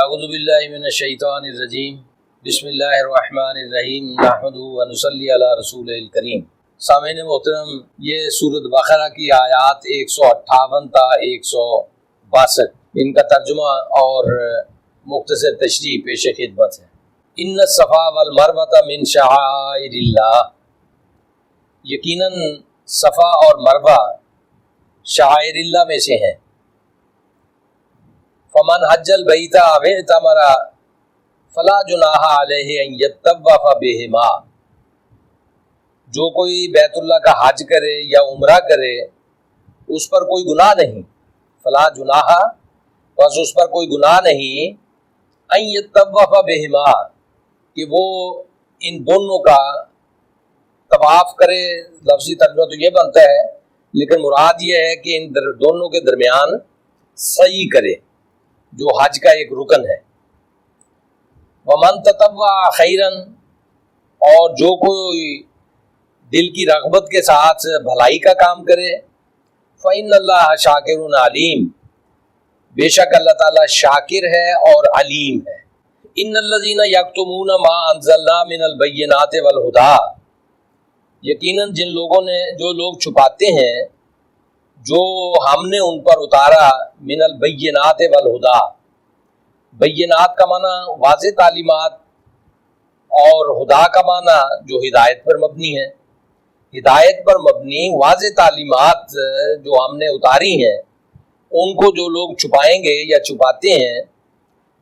اعوذ باللہ من الشیطان الرجیم بسم اللہ الرحمن الرحیم نحمدہ و نصلی علی رسول الکریم۔ سامعین محترم، یہ سورۃ بقرہ کی آیات 158 تا 162 ان کا ترجمہ اور مختصر تشریح پیش خدمت ہے۔ ان الصفا والمروہ من شعائر اللہ، یقیناً صفا اور مروہ شعائر اللہ میں سے ہیں۔ فمن حج البیت او اعتمر فلا جناح علیہ ان یطوف بہما، جو کوئی بیت اللہ کا حج کرے یا عمرہ کرے اس پر کوئی گناہ نہیں، فلا جناح بس اس پر کوئی گناہ نہیں، ان یطوف بہما کہ وہ ان دونوں کا طواف کرے۔ لفظی ترجمہ تو یہ بنتا ہے، لیکن مراد یہ ہے کہ ان دونوں کے درمیان سعی کرے، جو حج کا ایک رکن ہے۔ ومن تطوع خیرا، اور جو کوئی دل کی رغبت کے ساتھ بھلائی کا کام کرے، فإن اللہ شاکر علیم، بے شک اللہ تعالیٰ شاکر ہے اور علیم ہے۔ ان الذین یکتمون ما انزلنا من البینات والہدی، یقیناً جو لوگ چھپاتے ہیں جو ہم نے ان پر اتارا، من البینات والہدی، بینات کا معنی واضح تعلیمات اور ہدا کا معنی جو ہدایت پر مبنی ہے، ہدایت پر مبنی واضح تعلیمات جو ہم نے اتاری ہیں، ان کو جو لوگ چھپائیں گے یا چھپاتے ہیں،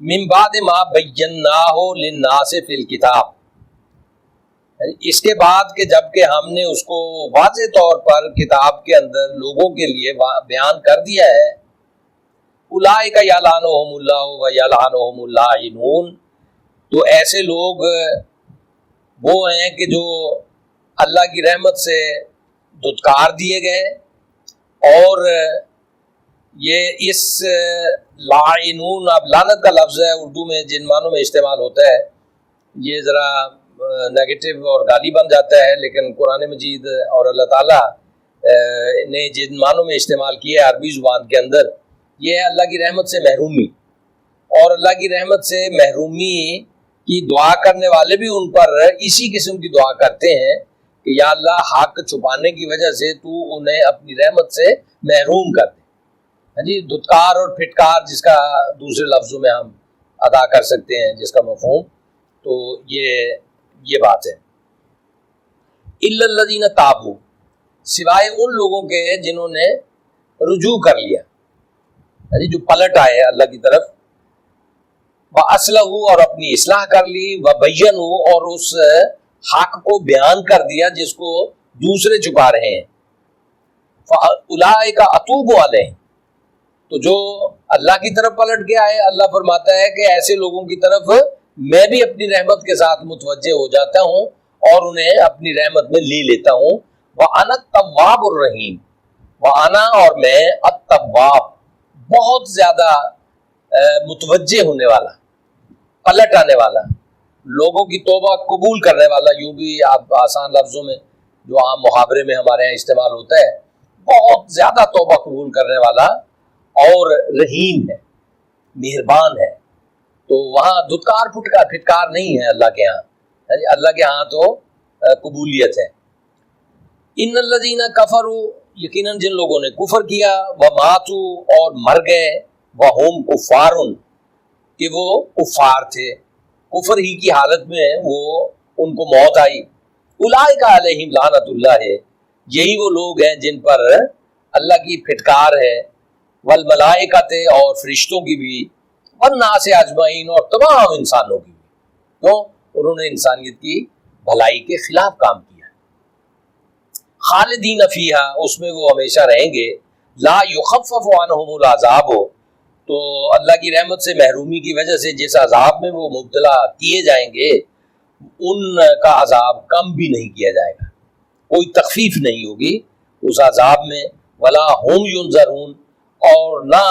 من بعد ما بیناہ للناس فی الکتاب، اس کے بعد کہ جب کہ ہم نے اس کو واضح طور پر کتاب کے اندر لوگوں کے لیے بیان کر دیا ہے، اولئک یلعنہم اللہ و یلعنہم اللاعنون، تو ایسے لوگ وہ ہیں کہ جو اللہ کی رحمت سے دھتکار دیے گئے، اور یہ اس لاعنون، اب لعنت کا لفظ ہے اردو میں جن معنوں میں استعمال ہوتا ہے یہ ذرا نیگیٹو اور گالی بن جاتا ہے، لیکن قرآن مجید اور اللہ تعالیٰ نے جن معنوں میں استعمال کیا ہے عربی زبان کے اندر، یہ ہے اللہ کی رحمت سے محرومی، اور اللہ کی رحمت سے محرومی کی دعا کرنے والے بھی ان پر اسی قسم کی دعا کرتے ہیں کہ یا اللہ حق چھپانے کی وجہ سے تو انہیں اپنی رحمت سے محروم کر دے۔ ہاں جی، دھتکار اور پھٹکار جس کا دوسرے لفظوں میں ہم ادا کر سکتے ہیں جس کا مفہوم، تو یہ بات ہے۔ الا الذین تابوا، سوائے ان لوگوں کے جنہوں نے رجوع کر لیا، جو پلٹ آئے اللہ کی طرف، وَأَصْلَحُوا، اور اپنی اصلاح کر لی، وَبَيَّنُوا، اور اس حق کو بیان کر دیا جس کو دوسرے چھپا رہے ہیں، فَأُولَئِكَ أَتُوبُ عَلَيْهِمْ، تو جو اللہ کی طرف پلٹ کے آئے، اللہ فرماتا ہے کہ ایسے لوگوں کی طرف میں بھی اپنی رحمت کے ساتھ متوجہ ہو جاتا ہوں اور انہیں اپنی رحمت میں لے لیتا ہوں۔ وَأَنَا التَّوَّابُ الرَّحِيمُ، وَأَنَا، اور میں، التواب، بہت زیادہ متوجہ ہونے والا، پلٹ آنے والا، لوگوں کی توبہ قبول کرنے والا، یوں بھی آپ آسان لفظوں میں جو عام محاورے میں ہمارے یہاں استعمال ہوتا ہے، بہت زیادہ توبہ قبول کرنے والا اور رحیم ہے، مہربان ہے۔ تو وہاں دھتکار پھٹکار نہیں ہے اللہ کے ہاں، اللہ کے ہاں تو قبولیت ہے۔ ان الذین کفروا، یقیناً جن لوگوں نے کفر کیا، وماتوا، اور مر گئے، وہم کفار، کہ وہ کفار تھے، کفر ہی کی حالت میں وہ ان کو موت آئی، اولئک علیہم لعنت اللہ، یہی وہ لوگ ہیں جن پر اللہ کی پھٹکار ہے، والملائکۃ، اور فرشتوں کی بھی، والناس اجمعین، اور تمام انسانوں کی بھی، کیوں؟ انہوں نے انسانیت کی بھلائی کے خلاف کام کیا۔ خالدین فیہا، اس میں وہ ہمیشہ رہیں گے، لا یخفف عنہم العذاب، تو اللہ کی رحمت سے محرومی کی وجہ سے جس عذاب میں وہ مبتلا کیے جائیں گے ان کا عذاب کم بھی نہیں کیا جائے گا، کوئی تخفیف نہیں ہوگی اس عذاب میں، ولا ہم ینظرون، اور نہ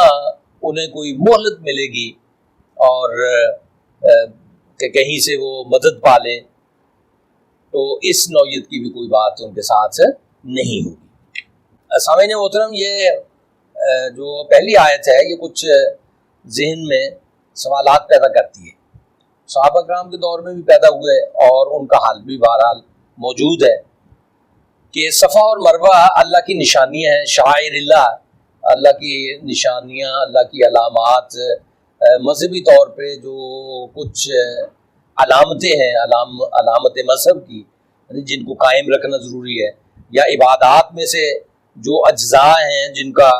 انہیں کوئی مہلت ملے گی اور کہ کہیں سے وہ مدد پا لیں، تو اس نوعیت کی بھی کوئی بات ان کے ساتھ نہیں ہوگی۔ سامعین محترم، یہ جو پہلی آیت ہے یہ کچھ ذہن میں سوالات پیدا کرتی ہے. صحابہ کرام کے دور میں بھی پیدا ہوئے اور ان کا حال بھی بہرحال موجود ہے کہ صفا اور مروہ اللہ کی نشانیاں ہیں، شعائر اللہ، اللہ کی نشانیاں، اللہ کی علامات. مذہبی طور پہ جو کچھ علامتیں ہیں، علامت مذہب کی جن کو قائم رکھنا ضروری ہے، یا عبادات میں سے جو اجزاء ہیں جن کا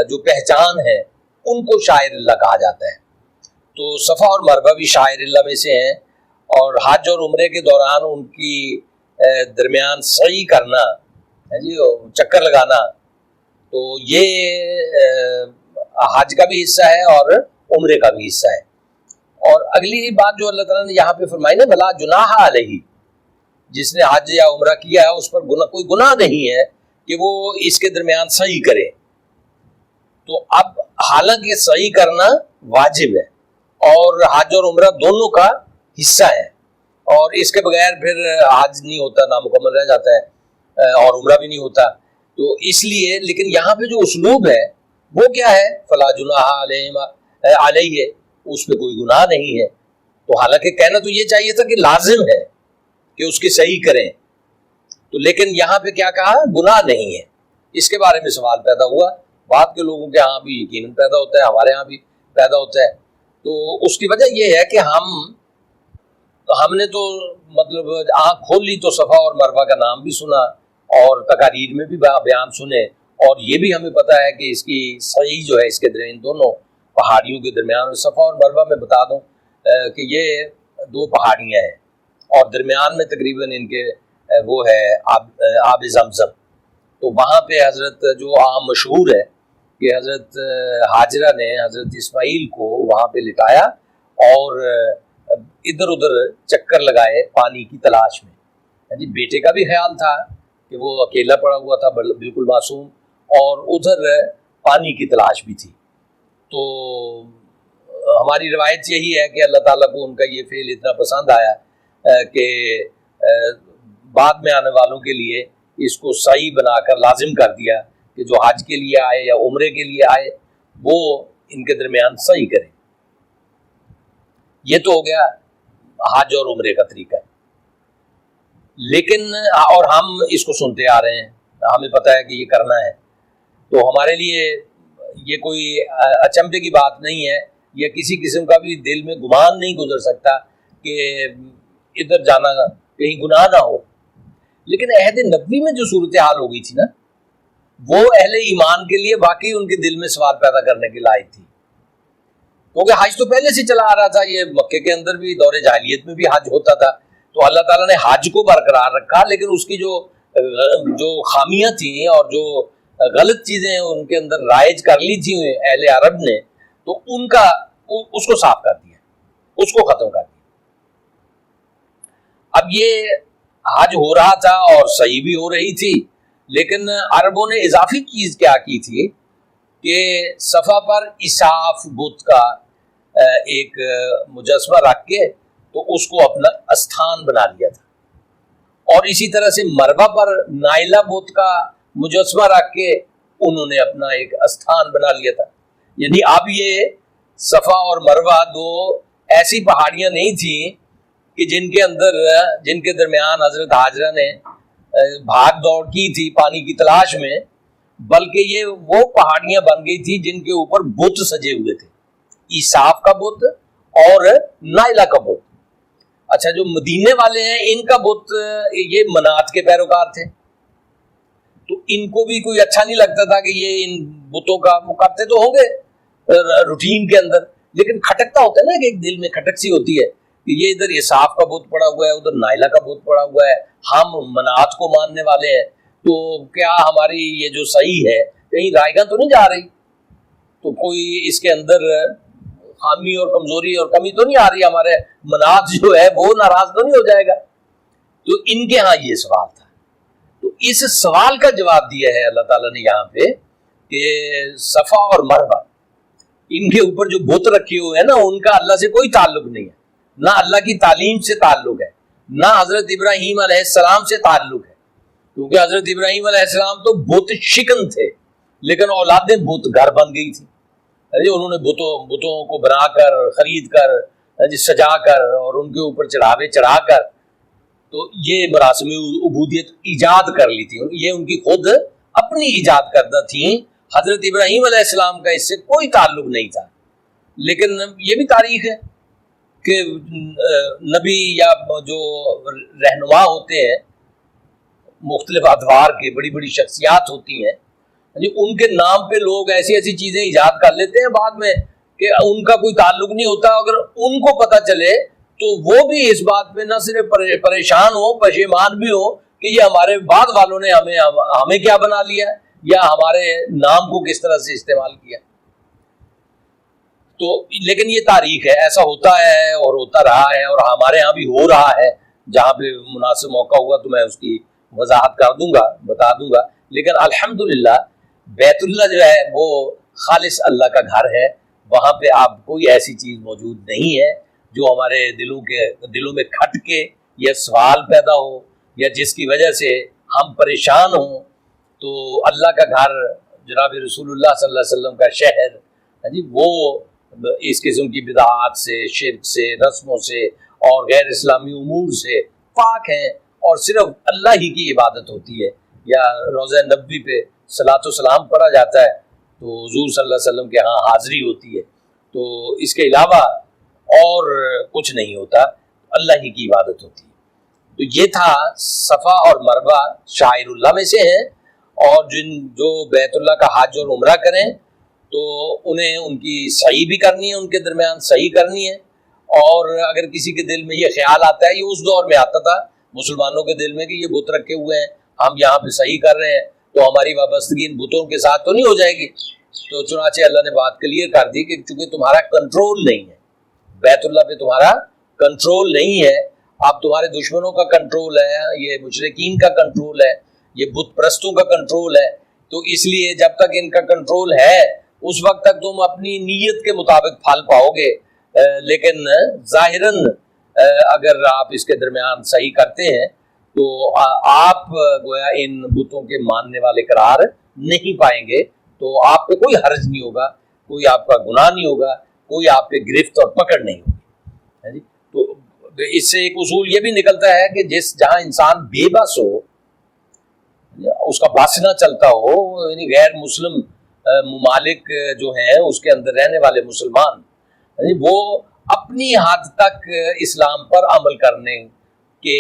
جو پہچان ہے ان کو شاعر اللہ کہا جاتا ہے. تو صفا اور مروہ بھی شاعر اللہ میں سے ہیں، اور حج اور عمرے کے دوران ان کی درمیان سعی کرنا جی چکر لگانا، تو یہ حج کا بھی حصہ ہے اور عمرے کا بھی حصہ ہے. اور اگلی بات جو اللہ تعالیٰ نے یہاں پہ فرمائی نا، بلا جناح علیہ، جس نے حج یا عمرہ کیا ہے اس پر کوئی گناہ نہیں ہے کہ وہ اس کے درمیان سعی کرے. تو اب حالانکہ سعی کرنا واجب ہے اور حج اور عمرہ دونوں کا حصہ ہے، اور اس کے بغیر پھر حج نہیں ہوتا، نامکمل رہ جاتا ہے، اور عمرہ بھی نہیں ہوتا. تو اس لیے لیکن یہاں پہ جو اسلوب ہے وہ کیا ہے، فلا جناح علیہ، اس پہ کوئی گناہ نہیں ہے. تو حالانکہ کہنا تو یہ چاہیے تھا کہ لازم ہے کہ اس کی صحیح کریں، تو لیکن یہاں پہ کیا کہا، گناہ نہیں ہے. اس کے بارے میں سوال پیدا ہوا، بعد کے لوگوں کے ہاں بھی یقیناً پیدا ہوتا ہے، ہمارے ہاں بھی پیدا ہوتا ہے. تو اس کی وجہ یہ ہے کہ ہم نے تو مطلب آنکھ کھول لی تو صفا اور مروہ کا نام بھی سنا اور تقاریر میں بھی بیان سنے، اور یہ بھی ہمیں پتہ ہے کہ اس کی صحیح جو ہے اس کے درمیان دونوں پہاڑیوں کے درمیان، صفا اور مروہ میں بتا دوں کہ یہ دو پہاڑیاں ہیں اور درمیان میں تقریباً ان کے وہ ہے آب زمزم. تو وہاں پہ حضرت جو عام مشہور ہے کہ حضرت ہاجرہ نے حضرت اسماعیل کو وہاں پہ لٹایا اور ادھر ادھر چکر لگائے پانی کی تلاش میں. یعنی بیٹے کا بھی خیال تھا کہ وہ اکیلا پڑا ہوا تھا بالکل معصوم، اور ادھر پانی کی تلاش بھی تھی. تو ہماری روایت یہی ہے کہ اللہ تعالیٰ کو ان کا یہ فعل اتنا پسند آیا کہ بعد میں آنے والوں کے لیے اس کو صحیح بنا کر لازم کر دیا کہ جو حج کے لیے آئے یا عمرے کے لیے آئے وہ ان کے درمیان صحیح کریں. یہ تو ہو گیا حج اور عمرے کا طریقہ. لیکن اور ہم اس کو سنتے آ رہے ہیں، ہمیں پتہ ہے کہ یہ کرنا ہے، تو ہمارے لیے یہ کوئی اچنبھے کی بات نہیں ہے، یا کسی قسم کا بھی دل میں گمان نہیں گزر سکتا کہ ادھر جانا کہیں گناہ نہ ہو. لیکن عہد نبوی میں جو صورتحال ہو گئی تھی نا، وہ اہل ایمان کے لیے واقعی ان کے دل میں سوال پیدا کرنے کی لائق تھی، کیونکہ حج تو پہلے سے چلا آ رہا تھا. یہ مکے کے اندر بھی دور جاہلیت میں بھی حج ہوتا تھا، تو اللہ تعالیٰ نے حج کو برقرار رکھا، لیکن اس کی جو خامیاں تھیں اور جو غلط چیزیں ان کے اندر رائج کر لی تھیں اہل عرب نے، تو ان کا اس کو صاف کر دیا، اس کو ختم کر دیا. اب یہ حج ہو رہا تھا اور صحیح بھی ہو رہی تھی، لیکن عربوں نے اضافی چیز کیا کی تھی کہ صفا پر اساف بت کا ایک مجسمہ رکھ کے تو اس کو اپنا استھان بنا لیا تھا، اور اسی طرح سے مروہ پر نائلہ بت کا مجسمہ رکھ کے انہوں نے اپنا ایک استھان بنا لیا تھا. یعنی اب یہ صفا اور مروہ دو ایسی پہاڑیاں نہیں تھیں کہ جن کے درمیان حضرت ہاجرہ نے بھاگ دوڑ کی تھی پانی کی تلاش میں، بلکہ یہ وہ پہاڑیاں بن گئی تھی جن کے اوپر بت سجے ہوئے تھے، عیساف کا بت اور نائلہ کا بت. اچھا، جو مدینے والے ہیں ان کا بت یہ منات کے پیروکار تھے، تو ان کو بھی کوئی اچھا نہیں لگتا تھا کہ یہ ان بتوں کا وہ کرتے تو ہوں گے روٹین کے اندر، لیکن کھٹکتا ہوتا ہے نا کہ ایک دل میں کھٹک سی ہوتی ہے کہ یہ ادھر عیساف کا بت پڑا ہوا ہے، ادھر نائلہ کا بت پڑا ہوا ہے، ہم منات کو ماننے والے ہیں، تو کیا ہماری یہ جو صحیح ہے کہیں رائے گاہ تو نہیں جا رہی، تو کوئی اس کے اندر خامی اور کمزوری اور کمی تو نہیں آ رہی، ہمارے منات جو ہے وہ ناراض تو نہیں ہو جائے گا. تو ان کے ہاں یہ سوال تھا. تو اس سوال کا جواب دیا ہے اللہ تعالیٰ نے یہاں پہ کہ صفا اور مروہ ان کے اوپر جو بت رکھے ہوئے ہیں نا، ان کا اللہ سے کوئی تعلق نہیں ہے، نہ اللہ کی تعلیم سے تعلق ہے، نہ حضرت ابراہیم علیہ السلام سے تعلق ہے، کیونکہ حضرت ابراہیم علیہ السلام تو بت شکن تھے، لیکن اولاد بت گھر بن گئی تھی. انہوں نے بتوں کو بنا کر خرید کر سجا کر اور ان کے اوپر چڑھاوے چڑھا کر تو یہ مراسم عبودیت ایجاد کر لی تھی. یہ ان کی خود اپنی ایجاد کردہ تھیں. حضرت ابراہیم علیہ السلام کا اس سے کوئی تعلق نہیں تھا. لیکن یہ بھی تاریخ ہے کہ نبی یا جو رہنما ہوتے ہیں مختلف ادوار کے، بڑی بڑی شخصیات ہوتی ہیں، ان کے نام پہ لوگ ایسی ایسی چیزیں ایجاد کر لیتے ہیں بعد میں کہ ان کا کوئی تعلق نہیں ہوتا. اگر ان کو پتہ چلے تو وہ بھی اس بات پہ نہ صرف پریشان ہو، پشیمان بھی ہو کہ یہ ہمارے بعد والوں نے ہمیں کیا بنا لیا یا ہمارے نام کو کس طرح سے استعمال کیا. تو لیکن یہ تاریخ ہے، ایسا ہوتا ہے اور ہوتا رہا ہے، اور ہمارے ہاں بھی ہو رہا ہے. جہاں پہ مناسب موقع ہوگا تو میں اس کی وضاحت کر دوں گا، بتا دوں گا. لیکن الحمدللہ بیت اللہ جو ہے وہ خالص اللہ کا گھر ہے. وہاں پہ آپ کوئی ایسی چیز موجود نہیں ہے جو ہمارے دلوں میں کھٹ کے یا سوال پیدا ہو یا جس کی وجہ سے ہم پریشان ہوں. تو اللہ کا گھر، جناب رسول اللہ صلی اللہ علیہ وسلم کا شہر، وہ اس قسم کی بدعات سے، شرک سے، رسموں سے اور غیر اسلامی امور سے پاک ہیں، اور صرف اللہ ہی کی عبادت ہوتی ہے. یا روضہ نبوی پہ صلاۃ و سلام پڑھا جاتا ہے تو حضور صلی اللہ علیہ وسلم کے ہاں حاضری ہوتی ہے. تو اس کے علاوہ اور کچھ نہیں ہوتا، اللہ ہی کی عبادت ہوتی ہے. تو یہ تھا صفا اور مروہ شعائر اللہ میں سے ہیں، اور جو بیت اللہ کا حج اور عمرہ کریں تو انہیں ان کی سعی بھی کرنی ہے، ان کے درمیان سعی کرنی ہے. اور اگر کسی کے دل میں یہ خیال آتا ہے، یہ اس دور میں آتا تھا مسلمانوں کے دل میں کہ یہ بت رکھے ہوئے ہیں، ہم یہاں پہ صحیح کر رہے ہیں، تو ہماری وابستگی ان بتوں کے ساتھ تو نہیں ہو جائے گی. تو چنانچہ اللہ نے بات کلیئر کر دی کہ چونکہ تمہارا کنٹرول نہیں ہے، بیت اللہ پہ تمہارا کنٹرول نہیں ہے، اب تمہارے دشمنوں کا کنٹرول ہے، یہ مشرکین کا کنٹرول ہے، یہ بت پرستوں کا کنٹرول ہے. تو اس لیے جب تک ان کا کنٹرول ہے اس وقت تک تم اپنی نیت کے مطابق پھل پاؤ گے. لیکن ظاہراً اگر آپ اس کے درمیان صحیح کرتے ہیں تو آپ گویا ان بتوں کے ماننے والے قرار نہیں پائیں گے. تو آپ پہ کوئی حرج نہیں ہوگا، کوئی آپ کا گناہ نہیں ہوگا، کوئی آپ پہ گرفت اور پکڑ نہیں ہوگی. تو اس سے ایک اصول یہ بھی نکلتا ہے کہ جہاں انسان بے بس ہو، اس کا بس نہ چلتا ہو، یعنی غیر مسلم ممالک جو ہیں اس کے اندر رہنے والے مسلمان، وہ اپنی حد تک اسلام پر عمل کرنے کے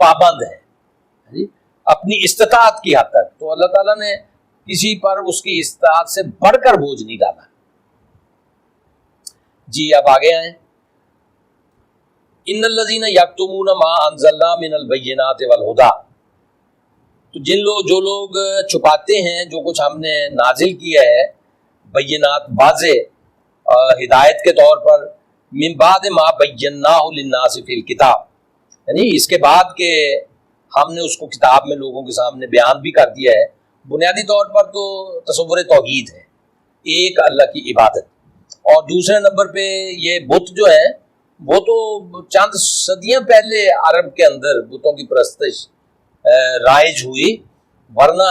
پابند ہیں، اپنی استطاعت کی حد تک. تو اللہ تعالیٰ نے کسی پر اس کی استطاعت سے بڑھ کر بوجھ نہیں ڈالا. جی اب آگے آئیں. ان الذین یکتمون ما انزلنا من البینات والہدی، تو جو لوگ چھپاتے ہیں جو کچھ ہم نے نازل کیا ہے بینات واضح ہدایت کے طور پر، من بعد ما بیناہ للناس فی الکتاب، یعنی اس کے بعد کہ ہم نے اس کو کتاب میں لوگوں کے سامنے بیان بھی کر دیا ہے. بنیادی طور پر تو تصور توحید ہے، ایک اللہ کی عبادت، اور دوسرے نمبر پہ یہ بت جو ہے وہ تو چند صدیاں پہلے عرب کے اندر بتوں کی پرستش رائج ہوئی، ورنہ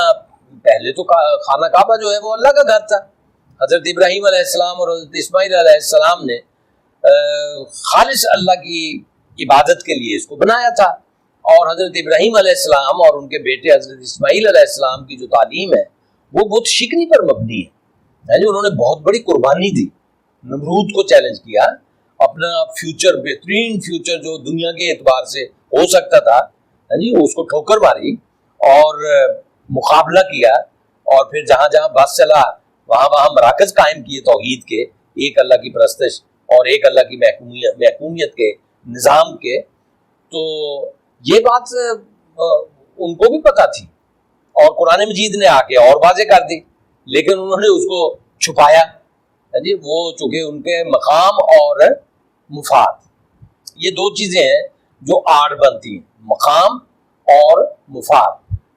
پہلے تو خانہ کعبہ جو ہے وہ اللہ کا گھر تھا. حضرت ابراہیم علیہ السلام اور حضرت اسماعیل علیہ السلام نے خالص اللہ کی عبادت کے لیے اس کو بنایا تھا. اور حضرت ابراہیم علیہ السلام اور ان کے بیٹے حضرت اسماعیل علیہ السلام کی جو تعلیم ہے وہ بت شکنی پر مبنی ہے. انہوں نے بہت بڑی قربانی دی، نمرود کو چیلنج کیا، اپنا فیوچر، بہترین فیوچر جو دنیا کے اعتبار سے ہو سکتا تھا، اس کو ٹھوکر ماری اور مقابلہ کیا. اور پھر جہاں جہاں بس چلا وہاں مراکز قائم کیے توحید کے، ایک اللہ کی پرستش اور ایک اللہ کی محکومیت کے نظام کے. تو یہ بات ان کو بھی پتہ تھی اور قرآن مجید نے آ کے اور واضح کر دی، لیکن انہوں نے اس کو چھپایا. وہ چونکہ ان کے مقام اور مفاد، یہ دو چیزیں ہیں جو آڑ بنتی ہیں، مقام اور مفاد.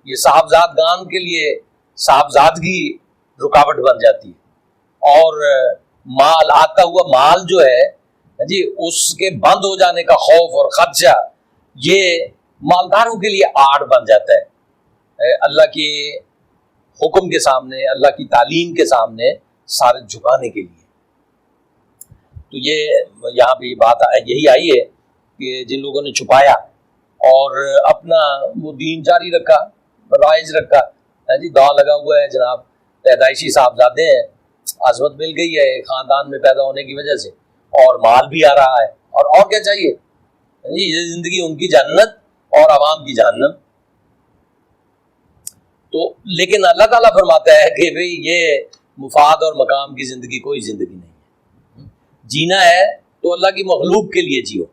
یہ صاحبزادگان کے لیے صاحبزادگی رکاوٹ بن جاتی ہے، اور مال، آتا ہوا مال جو ہے اس کے بند ہو جانے کا خوف اور خدشہ، یہ مالداروں کے لیے آڑ بن جاتا ہے. اللہ کے حکم کے سامنے، اللہ کی تعلیم کے سامنے سارے جھکانے کے لیے. تو یہ یہاں پہ یہ بات یہی آئی ہے کہ جن لوگوں نے چھپایا اور اپنا وہ دین جاری رکھا، رائج رکھا، جی داؤ لگا ہوا ہے جناب، پیدائشی صاحبزادے ہیں، عظمت مل گئی ہے خاندان میں پیدا ہونے کی وجہ سے، اور مال بھی آ رہا ہے، اور کیا چاہیے جی، یہ زندگی ان کی جنت اور عوام کی جہنم۔ تو لیکن اللہ تعالیٰ فرماتا ہے کہ بھئی یہ مفاد اور مقام کی زندگی کوئی زندگی نہیں ہے، جینا ہے تو اللہ کی مخلوق کے لیے جیو،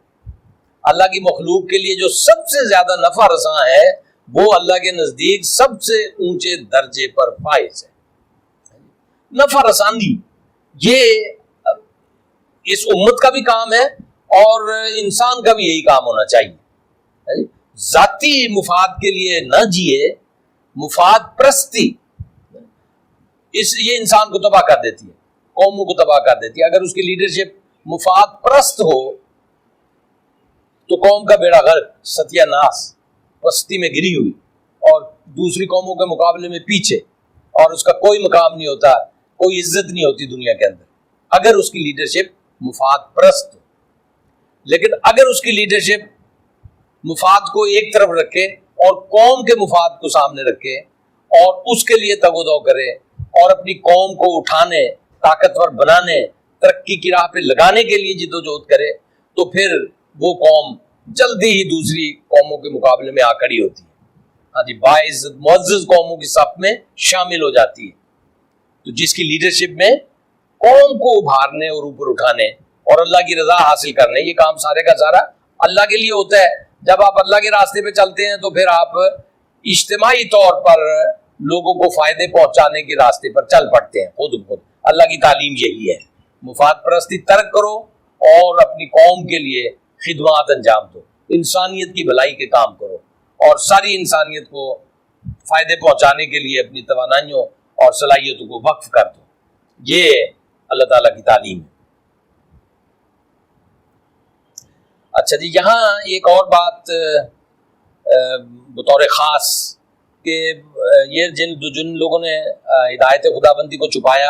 اللہ کی مخلوق کے لیے جو سب سے زیادہ نفع رساں ہے وہ اللہ کے نزدیک سب سے اونچے درجے پر فائز ہے۔ نفع رسانی یہ اس امت کا بھی کام ہے اور انسان کا بھی یہی کام ہونا چاہیے۔ ذاتی مفاد کے لیے نہ جیے، مفاد پرستی یہ انسان کو تباہ کر دیتی ہے، قوموں کو تباہ کر دیتی ہے۔ اگر اس کی لیڈرشپ مفاد پرست ہو تو قوم کا بیڑا غرق، ستیہ ناس، پستی میں گری ہوئی اور دوسری قوموں کے مقابلے میں پیچھے، اور اس کا کوئی مقام نہیں ہوتا، کوئی عزت نہیں ہوتی دنیا کے اندر اگر اس کی لیڈرشپ مفاد پرست ہو۔ لیکن اگر اس کی لیڈرشپ مفاد کو ایک طرف رکھے اور قوم کے مفاد کو سامنے رکھے اور اس کے لیے تگ و دو کرے اور اپنی قوم کو اٹھانے، طاقتور بنانے، ترقی کی راہ پہ لگانے کے لیے جدوجہد کرے تو پھر وہ قوم جلدی ہی دوسری قوموں کے مقابلے میں آ کھڑی ہوتی ہے، ہاں جی، باعزت معزز قوموں کی صف میں شامل ہو جاتی ہے۔ تو جس کی لیڈرشپ میں قوم کو ابھارنے اور اوپر اٹھانے اور اللہ کی رضا حاصل کرنے، یہ کام سارے کا سارا اللہ کے لیے ہوتا ہے۔ جب آپ اللہ کے راستے پہ چلتے ہیں تو پھر آپ اجتماعی طور پر لوگوں کو فائدے پہنچانے کے راستے پر چل پڑتے ہیں خود بخود۔ اللہ کی تعلیم یہی ہے، مفاد پرستی ترک کرو اور اپنی قوم کے لیے خدمات انجام دو، انسانیت کی بھلائی کے کام کرو اور ساری انسانیت کو فائدے پہنچانے کے لیے اپنی توانائیوں اور صلاحیتوں کو وقف کر دو۔ یہ اللہ تعالیٰ کی تعلیم ہے۔ اچھا جی، یہاں ایک اور بات بطور خاص کہ یہ جن لوگوں نے ہدایت خدابندی کو چھپایا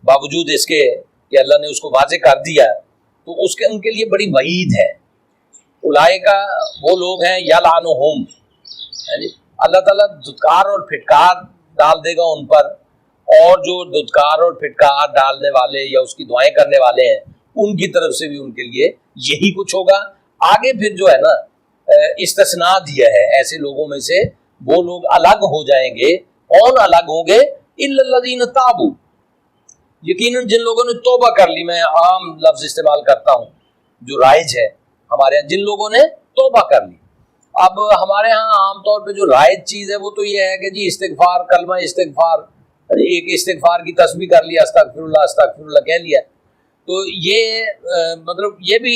باوجود اس کے کہ اللہ نے اس کو واضح کر دیا، تو ان کے لیے بڑی وعید ہے۔ اولئکا وہ لوگ ہیں یلعنہم، اللہ تعالیٰ دھتکار اور پھٹکار ڈال دے گا ان پر، اور جو دھتکار اور پھٹکار ڈالنے والے یا اس کی دعائیں کرنے والے ہیں ان کی طرف سے بھی ان کے لیے یہی کچھ ہوگا۔ آگے پھر جو ہے نا استثناء دیا ہے ایسے لوگوں میں سے، وہ لوگ الگ ہو جائیں گے۔ کون الگ ہوں گے؟ الا الذین تابوا، یقیناً جن لوگوں نے توبہ کر لی، میں عام لفظ استعمال کرتا ہوں جو رائج ہے ہمارے یہاں، جن لوگوں نے توبہ کر لی۔ اب ہمارے ہاں عام طور پہ جو رائج چیز ہے وہ تو یہ ہے کہ جی استغفار، کلمہ استغفار، ایک استغفار کی تسبیح کر لیا، استغفر اللہ کہہ لیا، تو یہ مطلب یہ بھی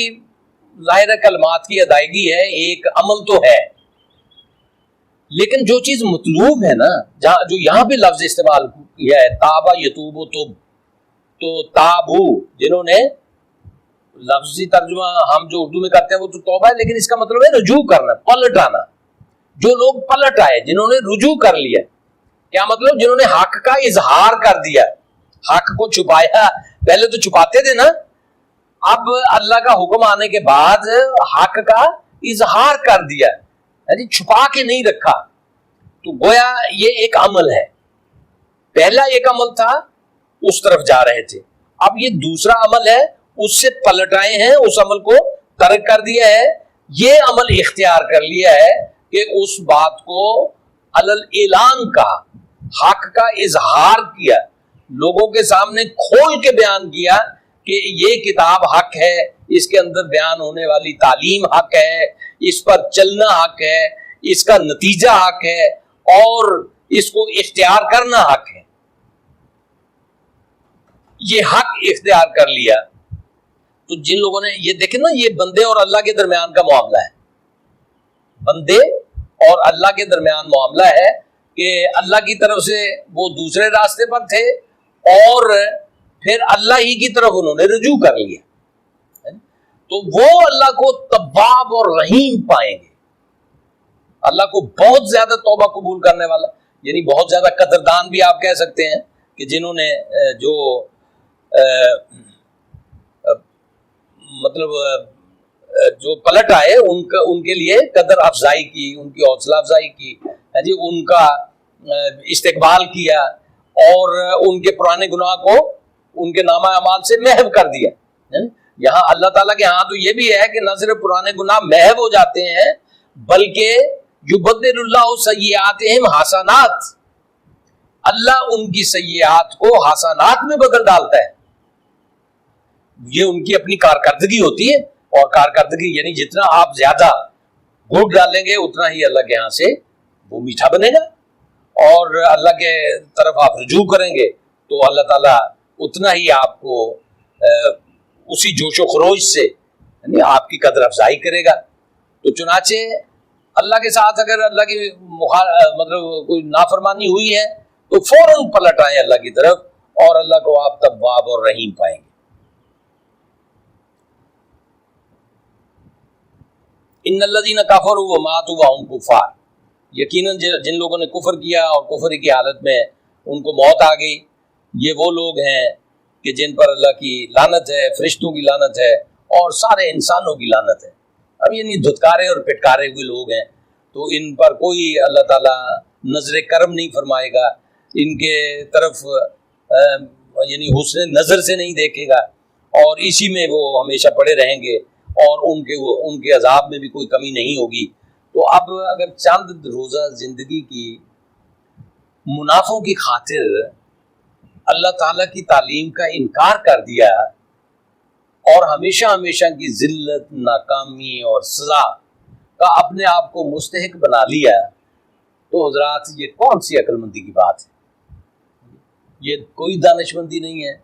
ظاہر کلمات کی ادائیگی ہے، ایک عمل تو ہے، لیکن جو چیز مطلوب ہے نا، جو یہاں پہ لفظ استعمال کیا ہے تابا یتوب تو تابو، جنہوں نے لفظی ترجمہ ہم جو اردو میں کرتے ہیں وہ تو توبہ ہے، لیکن اس کا مطلب ہے رجوع کرنا، پلٹ آنا۔ جو لوگ پلٹ آئے، جنہوں نے رجوع کر لیا، کیا مطلب؟ جنہوں نے حق کا اظہار کر دیا، حق کو چھپایا، پہلے تو چھپاتے تھے نا، اب اللہ کا حکم آنے کے بعد حق کا اظہار کر دیا، یعنی چھپا کے نہیں رکھا، تو گویا یہ ایک عمل ہے۔ پہلا ایک عمل تھا، اس طرف جا رہے تھے، اب یہ دوسرا عمل ہے، اس سے پلٹ آئے ہیں، اس عمل کو ترک کر دیا ہے، یہ عمل اختیار کر لیا ہے کہ اس بات کو علل اعلان کا، حق کا اظہار کیا، لوگوں کے سامنے کھول کے بیان کیا کہ یہ کتاب حق ہے، اس کے اندر بیان ہونے والی تعلیم حق ہے، اس پر چلنا حق ہے، اس کا نتیجہ حق ہے اور اس کو اختیار کرنا حق ہے۔ یہ حق اختیار کر لیا تو جن لوگوں نے یہ دیکھیں نا، یہ بندے اور اللہ کے درمیان کا معاملہ ہے، بندے اور اللہ کے درمیان معاملہ ہے کہ اللہ کی طرف سے وہ دوسرے راستے پر تھے اور پھر اللہ ہی کی طرف انہوں نے رجوع کر لیا، تو وہ اللہ کو تواب اور رحیم پائیں گے، اللہ کو بہت زیادہ توبہ قبول کرنے والا، یعنی بہت زیادہ قدردان بھی آپ کہہ سکتے ہیں کہ جنہوں نے جو مطلب جو پلٹ آئے ان کے لیے قدر افزائی کی، ان کی حوصلہ افزائی کی، جی ان کا استقبال کیا اور ان کے پرانے گناہ کو ان کے نامہ اعمال سے محو کر دیا۔ یہاں اللہ تعالیٰ کے ہاں تو یہ بھی ہے کہ نہ صرف پرانے گناہ محو ہو جاتے ہیں بلکہ یبدل اللہ سیئاتہم حسنات، اللہ ان کی سیئات کو حسنات میں بدل ڈالتا ہے۔ یہ ان کی اپنی کارکردگی ہوتی ہے، اور کارکردگی یعنی جتنا آپ زیادہ گڑ ڈالیں گے اتنا ہی اللہ کے ہاں سے وہ میٹھا بنے گا، اور اللہ کے طرف آپ رجوع کریں گے تو اللہ تعالیٰ اتنا ہی آپ کو اسی جوش و خروش سے یعنی آپ کی قدر افزائی کرے گا۔ تو چنانچہ اللہ کے ساتھ اگر اللہ کی مطلب کوئی نافرمانی ہوئی ہے تو فوراً پلٹ آئیں اللہ کی طرف، اور اللہ کو آپ تواب اور رحیم پائیں گے۔ ان الذین کفروا وماتوا وهم کفار، یقیناً جن لوگوں نے کفر کیا اور کفر کی حالت میں ان کو موت آ گئی، یہ وہ لوگ ہیں کہ جن پر اللہ کی لعنت ہے، فرشتوں کی لعنت ہے اور سارے انسانوں کی لعنت ہے۔ اب یعنی دھتکارے اور پٹکارے ہوئے لوگ ہیں، تو ان پر کوئی اللہ تعالیٰ نظر کرم نہیں فرمائے گا، ان کے طرف یعنی حسن نظر سے نہیں دیکھے گا، اور اسی میں وہ ہمیشہ پڑے رہیں گے، اور ان کے عذاب میں بھی کوئی کمی نہیں ہوگی۔ تو اب اگر چند روزہ زندگی کی منافعوں کی خاطر اللہ تعالیٰ کی تعلیم کا انکار کر دیا اور ہمیشہ ہمیشہ کی ذلت، ناکامی اور سزا کا اپنے آپ کو مستحق بنا لیا، تو حضرات یہ کون سی عقل مندی کی بات ہے؟ یہ کوئی دانش مندی نہیں ہے،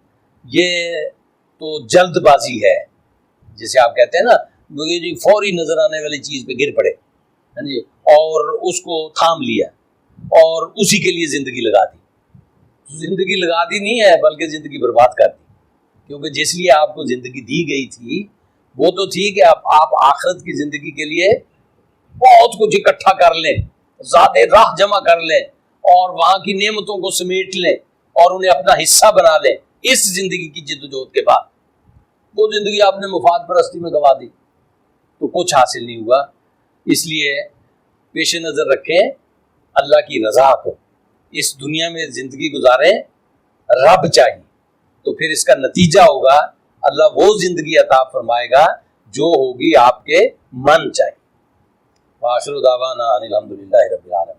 یہ تو جلد بازی ہے، جسے آپ کہتے ہیں نا جی فوری نظر آنے والی چیز پہ گر پڑے جی، اور اس کو تھام لیا اور اسی کے لیے زندگی لگا دی۔ زندگی لگا دی نہیں ہے بلکہ زندگی برباد کر دی، کیونکہ جس لیے آپ کو زندگی دی گئی تھی وہ تو تھی کہ آپ آخرت کی زندگی کے لیے بہت کچھ اکٹھا کر لیں، زیادہ راہ جمع کر لیں اور وہاں کی نعمتوں کو سمیٹ لیں اور انہیں اپنا حصہ بنا لیں۔ اس زندگی کی جدوجہد کے بعد وہ زندگی آپ نے مفاد پرستی میں گوا دی تو کچھ حاصل نہیں ہوا۔ اس لیے پیش نظر رکھیں اللہ کی رضا کو، اس دنیا میں زندگی گزاریں رب چاہیے، تو پھر اس کا نتیجہ ہوگا اللہ وہ زندگی عطا فرمائے گا جو ہوگی آپ کے من چاہیے۔ وآخر دعوانا ان الحمدللہ رب العالمین۔